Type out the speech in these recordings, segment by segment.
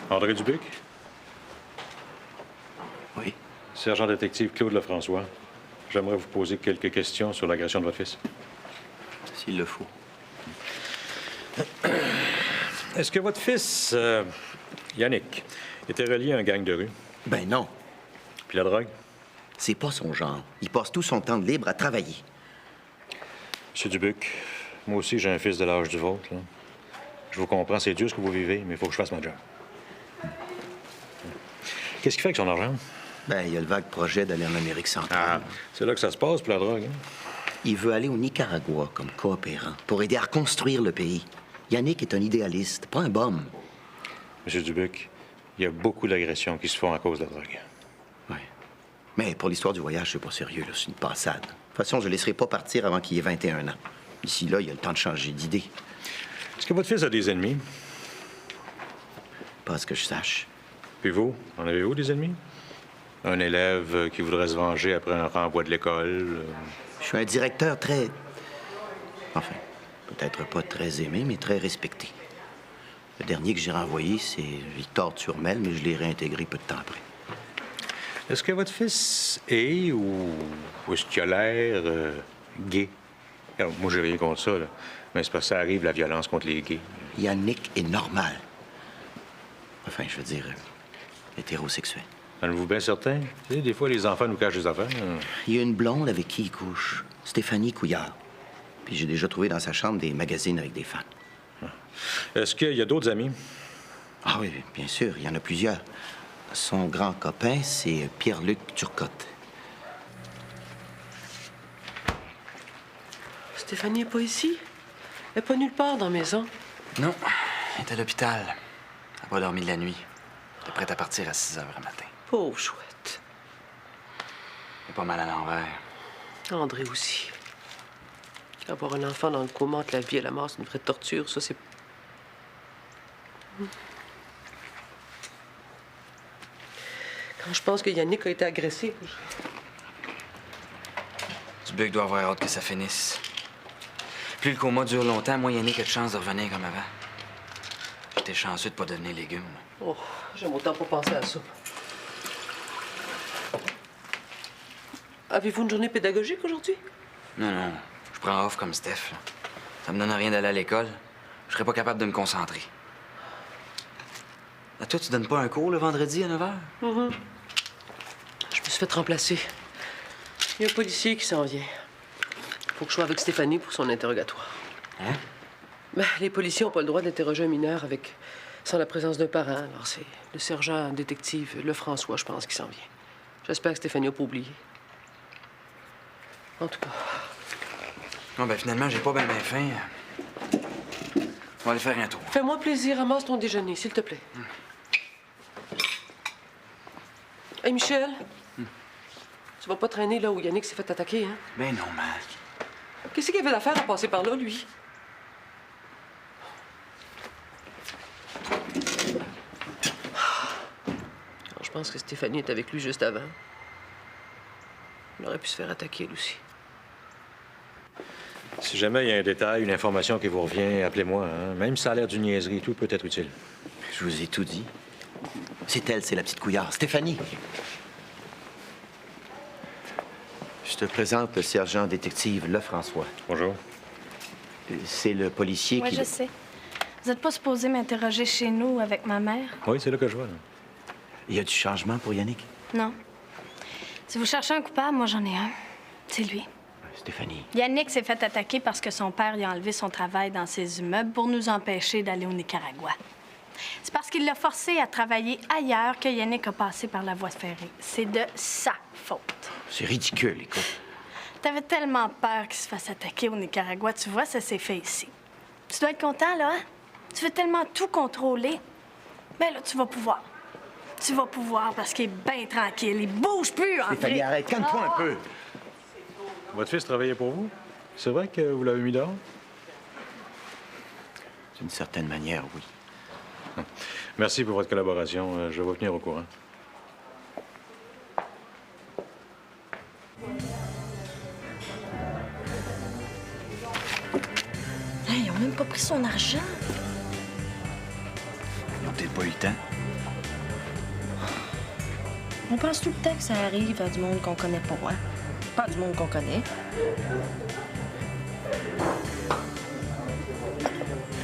André Dubuc? Oui. Sergent détective Claude Lefrançois. J'aimerais vous poser quelques questions sur l'agression de votre fils. S'il le faut. Est-ce que votre fils, Yannick, était relié à un gang de rue? Ben non. Puis la drogue? C'est pas son genre. Il passe tout son temps de libre à travailler. Monsieur Dubuc, moi aussi, j'ai un fils de l'âge du vôtre, là. Je vous comprends, c'est dur ce que vous vivez, mais il faut que je fasse ma job. Qu'est-ce qu'il fait avec son argent? Ben, il y a le vague projet d'aller en Amérique centrale. C'est là que ça se passe pour la drogue, hein? Il veut aller au Nicaragua comme coopérant pour aider à reconstruire le pays. Yannick est un idéaliste, pas un bum. Monsieur Dubuc, il y a beaucoup d'agressions qui se font à cause de la drogue. Oui. Mais pour l'histoire du voyage, c'est pas sérieux, là. C'est une passade. De toute façon, je le laisserai pas partir avant qu'il ait 21 ans. D'ici là, il a le temps de changer d'idée. Est-ce que votre fils a des ennemis? Pas à ce que je sache. Puis vous, en avez-vous des ennemis? Un élève qui voudrait se venger après un renvoi de l'école? Je suis un directeur très... Enfin, peut-être pas très aimé, mais très respecté. Le dernier que j'ai renvoyé, c'est Victor Turmel, mais je l'ai réintégré peu de temps après. Est-ce que votre fils est ou est-ce qu'il a l'air gay? Alors, moi, j'ai rien contre ça, là. Mais c'est parce que ça arrive, la violence contre les gays. Yannick est normal. Enfin, je veux dire, hétérosexuel. En êtes-vous bien certain? Tu sais, des fois, les enfants nous cachent des affaires. Il y a une blonde avec qui il couche, Stéphanie Couillard. Puis j'ai déjà trouvé dans sa chambre des magazines avec des fans. Est-ce qu'il y a d'autres amis? Ah oui, bien sûr, il y en a plusieurs. Son grand copain, c'est Pierre-Luc Turcotte. Stéphanie n'est pas ici? Elle n'est pas nulle part dans la maison? Non, elle est à l'hôpital. Elle n'a pas dormi de la nuit. Elle est prête à partir à 6 heures le matin. Pauvre chouette. Elle est pas mal à l'envers. André aussi. Avoir un enfant dans le coma entre la vie et la mort, c'est une vraie torture. Ça, c'est... Quand je pense que Yannick a été agressé... Dubuc doit avoir hâte que ça finisse. Plus le coma dure longtemps, moins Yannick a de chance de revenir comme avant. J'étais chanceux de pas devenir légume. Oh, j'aime autant pas penser à ça. Avez-vous une journée pédagogique aujourd'hui? Non, non. Je prends off comme Steph. Là. Ça me donne rien d'aller à l'école. Je serais pas capable de me concentrer. À toi, tu donnes pas un cours le vendredi à 9 h? Je me suis fait remplacer. Il y a un policier qui s'en vient. Faut que je sois avec Stéphanie pour son interrogatoire. Hein? Ben, les policiers n'ont pas le droit d'interroger un mineur sans la présence d'un parent. Alors, c'est le sergent détective Lefrançois, je pense, qui s'en vient. J'espère que Stéphanie n'a pas oublié. En tout cas... Non, ben finalement, j'ai pas bien faim. On va aller faire un tour. Fais-moi plaisir, ramasse ton déjeuner, s'il te plaît. Hey, Michel. Tu vas pas traîner là où Yannick s'est fait attaquer, hein? Ben non, man. Qu'est-ce qu'il avait d'affaire à passer par là, lui? Alors, je pense que Stéphanie est avec lui juste avant. Il aurait pu se faire attaquer, elle aussi. Si jamais il y a un détail, une information qui vous revient, appelez-moi, hein? Même si ça a l'air d'une niaiserie, tout peut être utile. Je vous ai tout dit. C'est elle, c'est la petite Couillard. Stéphanie! Je te présente le sergent détective Lefrançois. Bonjour. C'est le policier Oui, qui... je sais. Vous n'êtes pas supposé m'interroger chez nous avec ma mère? Oui, c'est là que je vois, là. Il y a du changement pour Yannick? Non. Si vous cherchez un coupable, moi, j'en ai un. C'est lui. Stéphanie. Yannick s'est fait attaquer parce que son père lui a enlevé son travail dans ses immeubles pour nous empêcher d'aller au Nicaragua. C'est parce qu'il l'a forcé à travailler ailleurs que Yannick a passé par la voie ferrée. C'est de sa faute. C'est ridicule, écoute. T'avais tellement peur qu'il se fasse attaquer au Nicaragua. Tu vois, ça s'est fait ici. Tu dois être content, là, hein? Tu veux tellement tout contrôler. Ben là, tu vas pouvoir. Tu vas pouvoir parce qu'il est bien tranquille. Il bouge plus, en Stéphanie, vrai. arrête, calme-toi un peu. Votre fils travaillait pour vous? C'est vrai que vous l'avez mis dehors? D'une certaine manière, oui. Merci pour votre collaboration. Je vais vous tenir au courant. Hey, ils ont même pas pris son argent. Ils ont peut-être pas eu le temps. On pense tout le temps que ça arrive à du monde qu'on connaît pas, hein? Pas du monde qu'on connaît.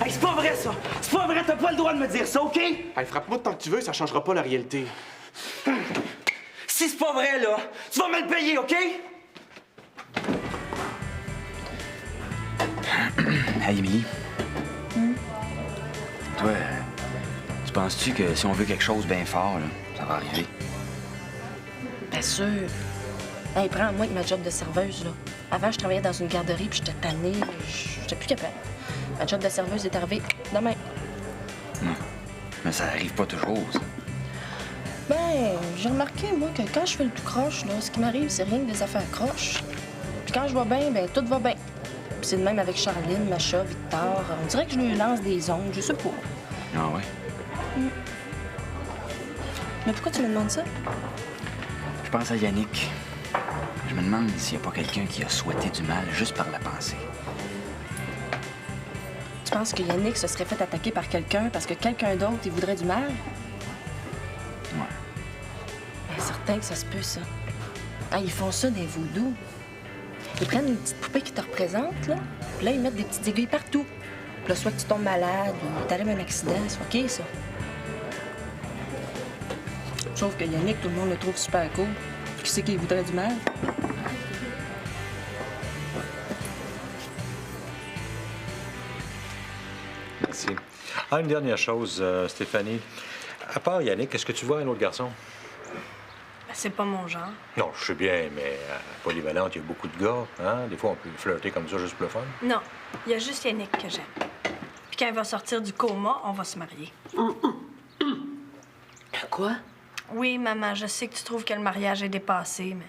Hey, c'est pas vrai, ça! C'est pas vrai, t'as pas le droit de me dire ça, OK? Hey, frappe-moi tant que tu veux, ça changera pas la réalité. Si c'est pas vrai, là, tu vas me le payer, OK? Hey, Émilie. Toi, tu penses-tu que si on veut quelque chose bien fort, là, ça va arriver? Bien sûr. Hey, prends-moi avec ma job de serveuse, là. Avant, je travaillais dans une garderie, puis j'étais tannée. J'étais plus capable. Ma job de serveuse est arrivée demain. Mais ça arrive pas toujours, ça. Ben, j'ai remarqué, moi, que quand je fais le tout croche, là, ce qui m'arrive, c'est rien que des affaires croches. Puis quand je vais bien, ben tout va bien. Puis c'est de même avec Charline, Macha, Victor. On dirait que je lui lance des ongles, je sais pas. Ah ouais? Mais pourquoi tu me demandes ça? Je pense à Yannick. Je me demande s'il n'y a pas quelqu'un qui a souhaité du mal juste par la pensée. Tu penses que Yannick se serait fait attaquer par quelqu'un parce que quelqu'un d'autre, il voudrait du mal? Ouais. Ben, certain que ça se peut, ça. Ah, ils font ça des voodoos. Ils prennent une petite poupée qui te représente, là, puis là, ils mettent des petites aiguilles partout. Puis là, soit que tu tombes malade ou t'arrives un accident, c'est OK, ça. Sauf que Yannick, tout le monde le trouve super cool. Qui c'est qui voudrait du mal? Merci. Ah, une dernière chose, Stéphanie. À part Yannick, est-ce que tu vois un autre garçon? Ben, c'est pas mon genre. Non, je sais bien, mais à Polyvalente, il y a beaucoup de gars. Hein? Des fois, on peut flirter comme ça juste pour le fun. Non, il y a juste Yannick que j'aime. Puis quand il va sortir du coma, on va se marier. Quoi? Oui, maman, je sais que tu trouves que le mariage est dépassé, mais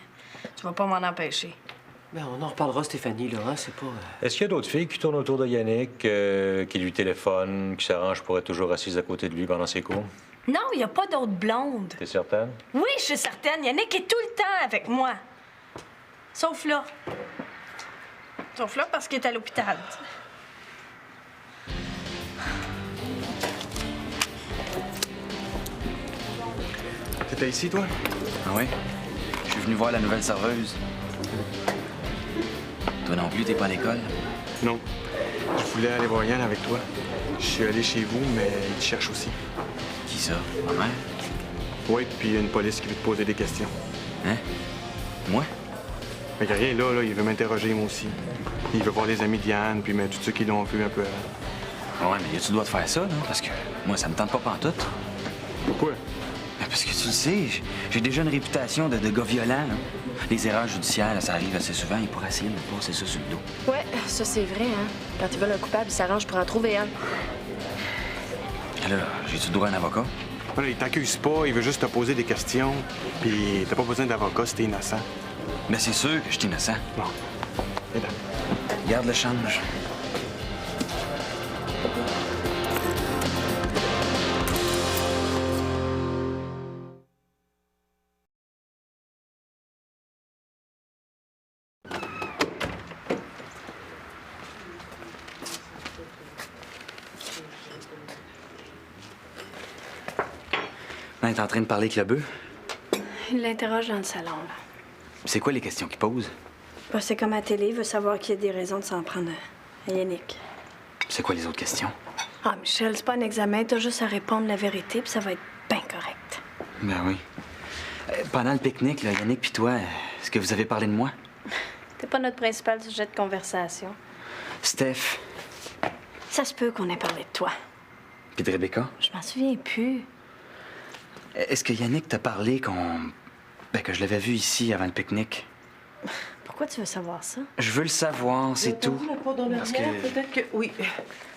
tu vas pas m'en empêcher. Ben, on en reparlera, Stéphanie, là, hein? C'est pas... Est-ce qu'il y a d'autres filles qui tournent autour de Yannick, qui lui téléphonent, qui s'arrangent pour être toujours assises à côté de lui pendant ses cours? Non, il y a pas d'autres blondes. T'es certaine? Oui, je suis certaine. Yannick est tout le temps avec moi. Sauf là. Sauf là parce qu'il est à l'hôpital. T'étais ici, toi? Ah ouais? Je suis venu voir la nouvelle serveuse. Toi non plus, t'es pas à l'école? Non. Je voulais aller voir Yann avec toi. Je suis allé chez vous, mais il te cherche aussi. Qui ça? Ma mère? Oui, puis il y a une police qui veut te poser des questions. Hein? Moi? Mais y a rien là, il veut m'interroger, moi aussi. Il veut voir les amis de Yann, puis mais tous ceux qui l'ont vu un peu avant. Ouais, mais y a-tu le droit de faire ça, non? Parce que moi, ça me tente pas pantoute. Pourquoi? Ben, parce que tu le sais, j'ai déjà une réputation de gars violent, là. Les erreurs judiciaires, là, ça arrive assez souvent. Ils pourraient essayer de me passer ça sur le dos. Ouais, ça c'est vrai, hein. Quand ils veulent un coupable, ils s'arrangent pour en trouver un. Là, j'ai-tu le droit à un avocat? Voilà, il t'accuse pas, il veut juste te poser des questions, puis t'as pas besoin d'avocat si t'es innocent. Ben, c'est sûr que je suis innocent. Non. Et là. Garde le change. On est en train de parler avec le bœuf. Il l'interroge dans le salon, là. C'est quoi les questions qu'il pose? Bah, c'est comme à la télé, il veut savoir qu'il y a des raisons de s'en prendre à Yannick. C'est quoi les autres questions? Ah, Michel, c'est pas un examen, t'as juste à répondre la vérité, puis ça va être bien correct. Ben oui. Pendant le pique-nique, là, Yannick puis toi, est-ce que vous avez parlé de moi? T'es pas notre principal sujet de conversation. Steph, Ça se peut qu'on ait parlé de toi. puis de Rebecca? Je m'en souviens plus. Est-ce que Yannick t'a parlé que je l'avais vu ici avant le pique-nique? Pourquoi tu veux savoir ça? Je veux le savoir, c'est tout. La porte dans Parce l'arrière, que- peut-être que... Oui,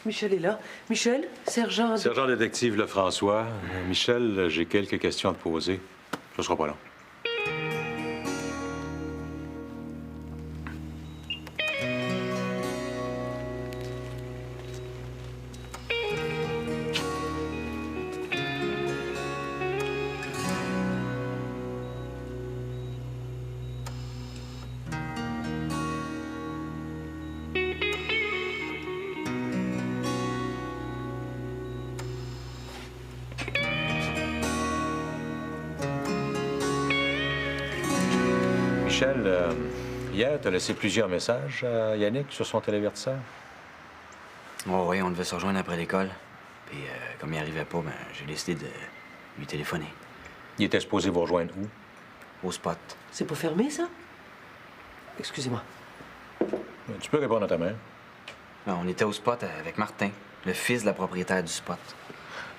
Michel est là. Michel, sergent... Sergent détective Lefrançois. Michel, j'ai quelques questions à te poser. Ce sera pas long. Michel, hier, t'as laissé plusieurs messages à Yannick sur son télévertisseur. Oh, oui, on devait se rejoindre après l'école. Puis, comme il arrivait pas, ben, j'ai décidé de lui téléphoner. Il était supposé vous rejoindre où? Au spot. C'est pas fermé, ça? Excusez-moi. Tu peux répondre à ta mère. Ben, on était au spot avec Martin, le fils de la propriétaire du spot.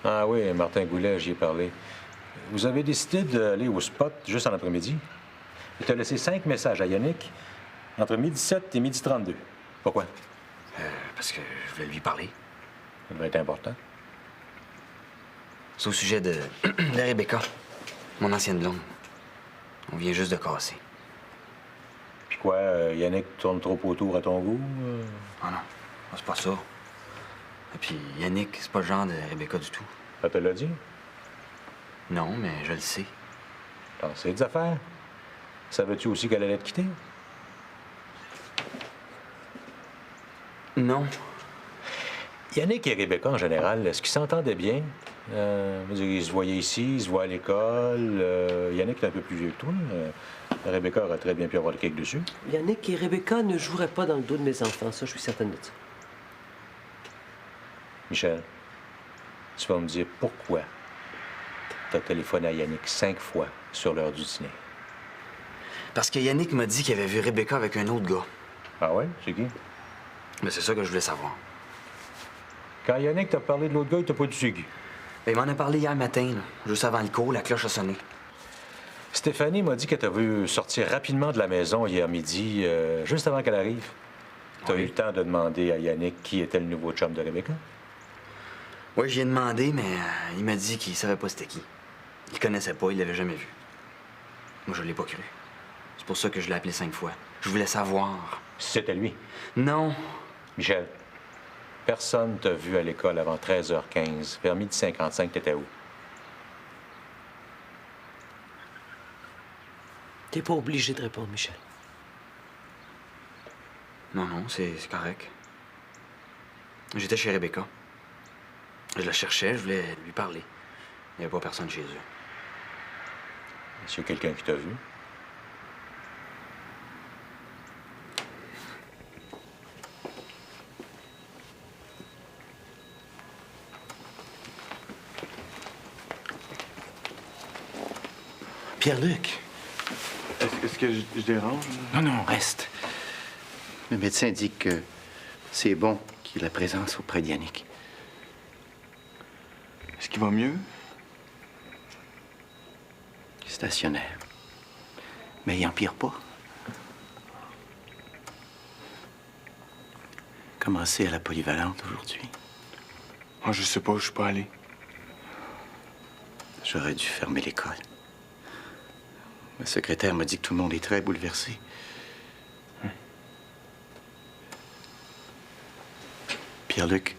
Ah oui, Martin Goulet, j'y ai parlé. Vous avez décidé d'aller au spot juste en après-midi. Il t'a laissé 5 messages à Yannick entre 12h17 et 12h32. Pourquoi? Parce que je voulais lui parler. Ça devrait être important. C'est au sujet de Rebecca, mon ancienne blonde. On vient juste de casser. Puis quoi, Yannick tourne trop autour à ton goût? Ah non, c'est pas ça. Et puis Yannick, c'est pas le genre de Rebecca du tout. Ça te l'a dit? Non, mais je le sais. Alors, c'est des affaires. Savais-tu aussi qu'elle allait te quitter? Non. Yannick et Rebecca, en général, est-ce qu'ils s'entendaient bien? Je veux dire, ils se voyaient ici, ils se voient à l'école. Yannick est un peu plus vieux que toi. Rebecca aurait très bien pu avoir le cake dessus. Yannick et Rebecca ne joueraient pas dans le dos de mes enfants, ça, je suis certaine de ça. Michel, tu vas me dire pourquoi tu as téléphoné à Yannick 5 fois sur l'heure du dîner. Parce que Yannick m'a dit qu'il avait vu Rebecca avec un autre gars. Ah ouais? C'est qui? Mais c'est ça que je voulais savoir. Quand Yannick t'a parlé de l'autre gars, il t'a pas dit c'est qui? Ben, il m'en a parlé hier matin, là. Juste avant le cours, la cloche a sonné. Stéphanie m'a dit qu'elle t'a vu sortir rapidement de la maison hier midi, juste avant qu'elle arrive. T'as eu le temps de demander à Yannick qui était le nouveau chum de Rebecca? Oui, j'y ai demandé, mais il m'a dit qu'il savait pas c'était qui. Il connaissait pas, il l'avait jamais vu. Moi, je l'ai pas cru. C'est pour ça que je l'ai appelé 5 fois. Je voulais savoir. Si c'était lui. Non. Michel, personne t'a vu à l'école avant 13h15. Vers 12h55, t'étais où? T'es pas obligé de répondre, Michel. Non, c'est correct. J'étais chez Rebecca. Je la cherchais, je voulais lui parler. Il n'y avait pas personne chez eux. Est-ce qu'il y a quelqu'un qui t'a vu? Pierre-Luc. Est-ce que je dérange? Non, non, reste. Le médecin dit que c'est bon qu'il ait la présence auprès d'Yannick. Est-ce qu'il va mieux? Stationnaire. Mais il empire pas. Commencé à la polyvalente aujourd'hui. Ah, je sais pas, je suis pas allé. J'aurais dû fermer l'école. Ma secrétaire m'a dit que tout le monde est très bouleversé. Pierre-Luc,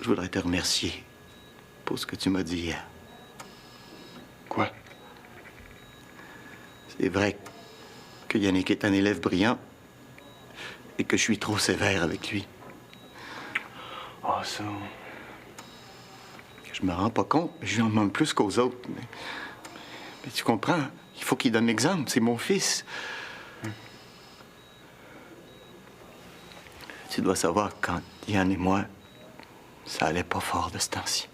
je voudrais te remercier pour ce que tu m'as dit hier. Quoi? C'est vrai que Yannick est un élève brillant et que je suis trop sévère avec lui. Ah, ça... Je me rends pas compte, mais je lui en demande plus qu'aux autres. Mais tu comprends, il faut qu'il donne l'exemple. C'est mon fils. Tu dois savoir que quand Yann et moi, ça allait pas fort de ce temps-ci.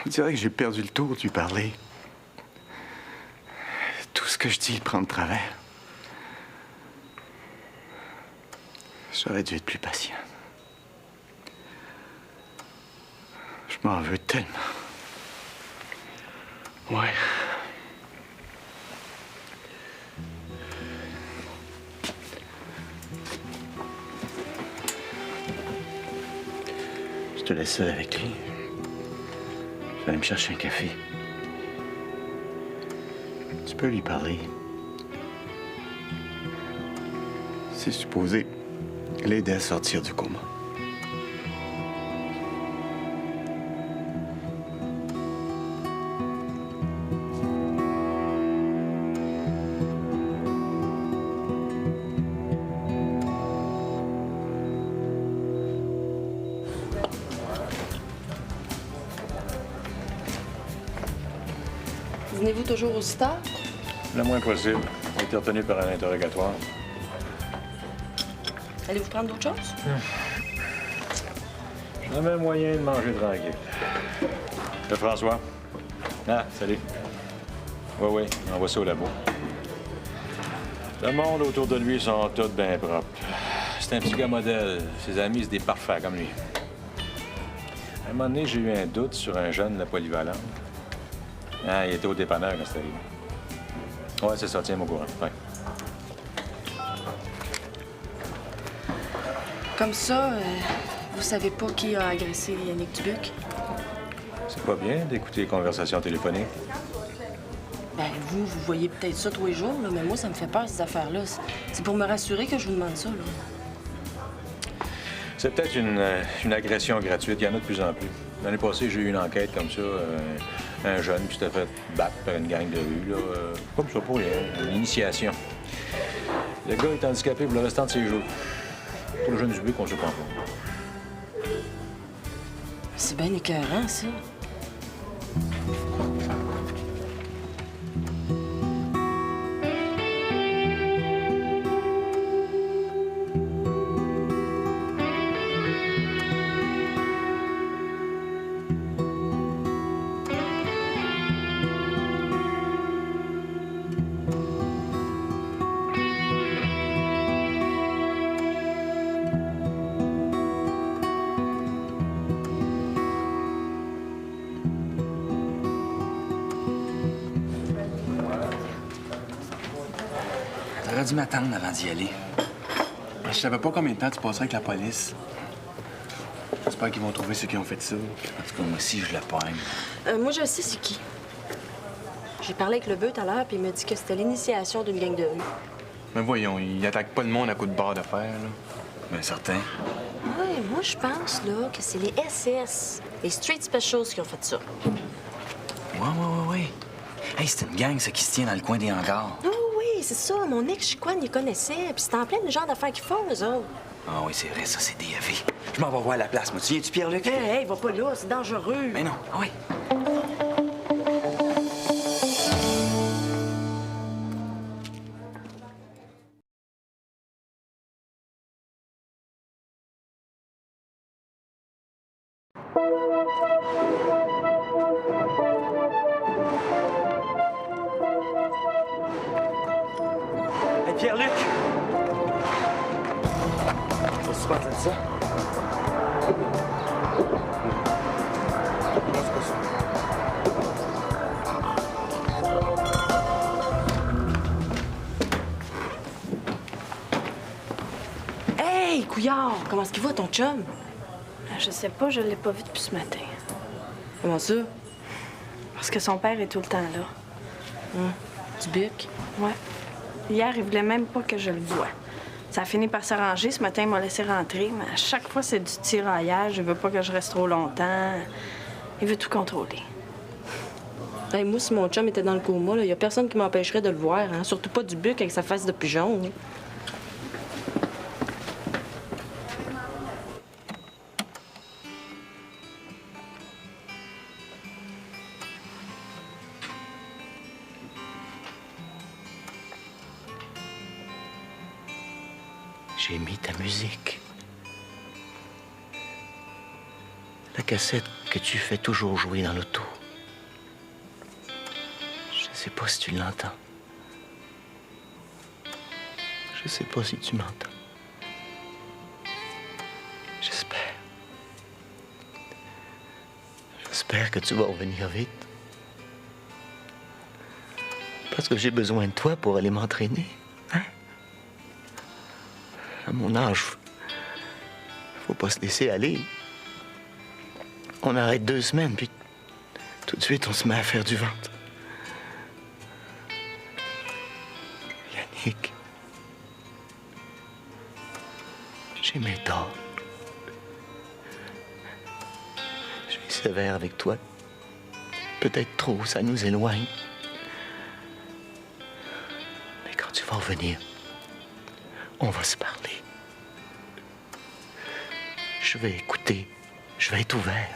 On dirait que j'ai perdu le tour de lui parler. Tout ce que je dis, il prend de travers. J'aurais dû être plus patient. Je m'en veux tellement. Ouais. Je te laisse seul avec lui. Je vais aller me chercher un café. Tu peux lui parler. C'est supposé l'aider à sortir du coma. Dînez-vous toujours aussi tard? Le moins possible. J'ai été retenu par un interrogatoire. Allez-vous prendre d'autres choses? Jamais moyen de manger tranquille. Le François. Ah, salut. Oui, envoie ça au labo. Le monde autour de lui sont tous bien propres. C'est un petit gars modèle. Ses amis, c'est des parfaits comme lui. À un moment donné, j'ai eu un doute sur un jeune de la polyvalente. Ah, il était au dépanneur quand c'est arrivé. Ouais, c'est ça, tiens-moi au courant. Ouais. Comme ça, vous savez pas qui a agressé Yannick Dubuc? C'est pas bien d'écouter les conversations téléphoniques. Ben, vous voyez peut-être ça tous les jours, là, mais moi, ça me fait peur, ces affaires-là. C'est pour me rassurer que je vous demande ça, là. C'est peut-être une agression gratuite. Il y en a de plus en plus. L'année passée, j'ai eu une enquête comme ça. Un jeune qui s'était fait battre par une gang de rue, là. Comme ça, pour rien. Une initiation. Le gars est handicapé pour le restant de ses jours. Pour le jeune Dubuc, on se comprend pas. C'est bien écœurant, ça. T'aurais dû m'attendre avant d'y aller. Je savais pas combien de temps tu passerais avec la police. J'espère qu'ils vont trouver ceux qui ont fait ça. En tout cas, moi aussi, je le pogne. Moi, je sais c'est qui. J'ai parlé avec le bœuf tout à l'heure, puis il m'a dit que c'était l'initiation d'une gang de rue. Mais voyons, ils attaquent pas le monde à coups de barre de fer, là. Bien certain. Oui, moi, je pense, là, que c'est les SS, les Street Specials qui ont fait ça. Ouais. Hey, c'est une gang, ça, qui se tient dans le coin des hangars. Oh, oui, c'est ça. Mon ex-chicoine, il connaissait, puis c'est en plein le genre d'affaires qu'ils font, eux autres. Ah oui, c'est vrai, ça, c'est DAV. Je m'en vais voir la place, moi. Tu viens-tu, Pierre-Luc? Hey, va pas là, c'est dangereux. Mais non. Ah oui. Hey, Pierre-Luc! Qu'est-ce que tu penses de ça? Hey, Couillard, comment est-ce qu'il va, ton chum? Je sais pas, je l'ai pas vu depuis ce matin. Comment ça? Parce que son père est tout le temps là. Dubuc? Ouais. Hier, il voulait même pas que je le voie. Ça a fini par s'arranger. Ce matin, il m'a laissé rentrer, mais à chaque fois, c'est du tiraillage. Il veut pas que je reste trop longtemps. Il veut tout contrôler. Hey, moi, si mon chum était dans le coma, il y a personne qui m'empêcherait de le voir, hein? Surtout pas Dubuc avec sa face de pigeon. Hein? J'ai mis ta musique. La cassette que tu fais toujours jouer dans l'auto. Je sais pas si tu l'entends. Je sais pas si tu m'entends. J'espère. J'espère que tu vas revenir vite. Parce que j'ai besoin de toi pour aller m'entraîner. Hein? À mon âge, faut pas se laisser aller. On arrête 2 semaines, puis tout de suite, on se met à faire du ventre. Yannick, j'ai mes torts. Je suis sévère avec toi. Peut-être trop, ça nous éloigne. Mais quand tu vas revenir, on va se parler. Je vais écouter. Je vais être ouvert.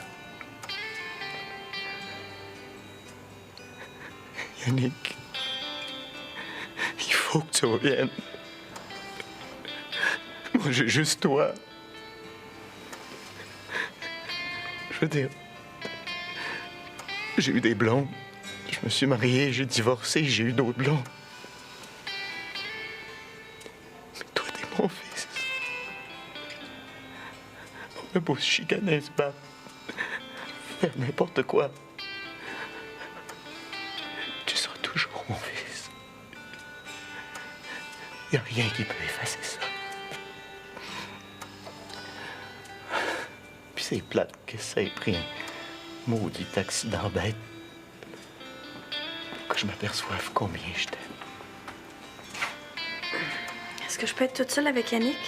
Yannick, il faut que tu reviennes. Moi, j'ai juste toi. Je veux dire, j'ai eu des blondes. Je me suis marié, j'ai divorcé, j'ai eu d'autres blondes. Mais toi, t'es mon fils. On a beau se chicaner, se battre, faire n'importe quoi. Tu seras toujours mon fils. Il n'y a rien qui peut effacer ça. Puis c'est plate que ça ait pris un maudit accident bête. Que je m'aperçoive combien je t'aime. Est-ce que je peux être toute seule avec Yannick?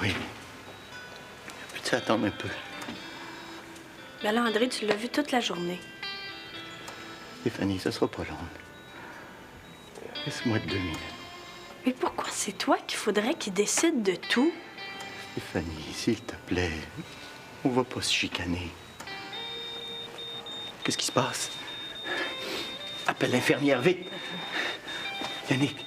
Oui. Peux-tu attendre un peu? Ben là, André, tu l'as vu toute la journée. Stéphanie, ce sera pas long. Laisse-moi 2 minutes. Mais pourquoi c'est toi qu'il faudrait qu'il décide de tout? Stéphanie, s'il te plaît, on va pas se chicaner. Qu'est-ce qui se passe? Appelle l'infirmière, vite! Yannick,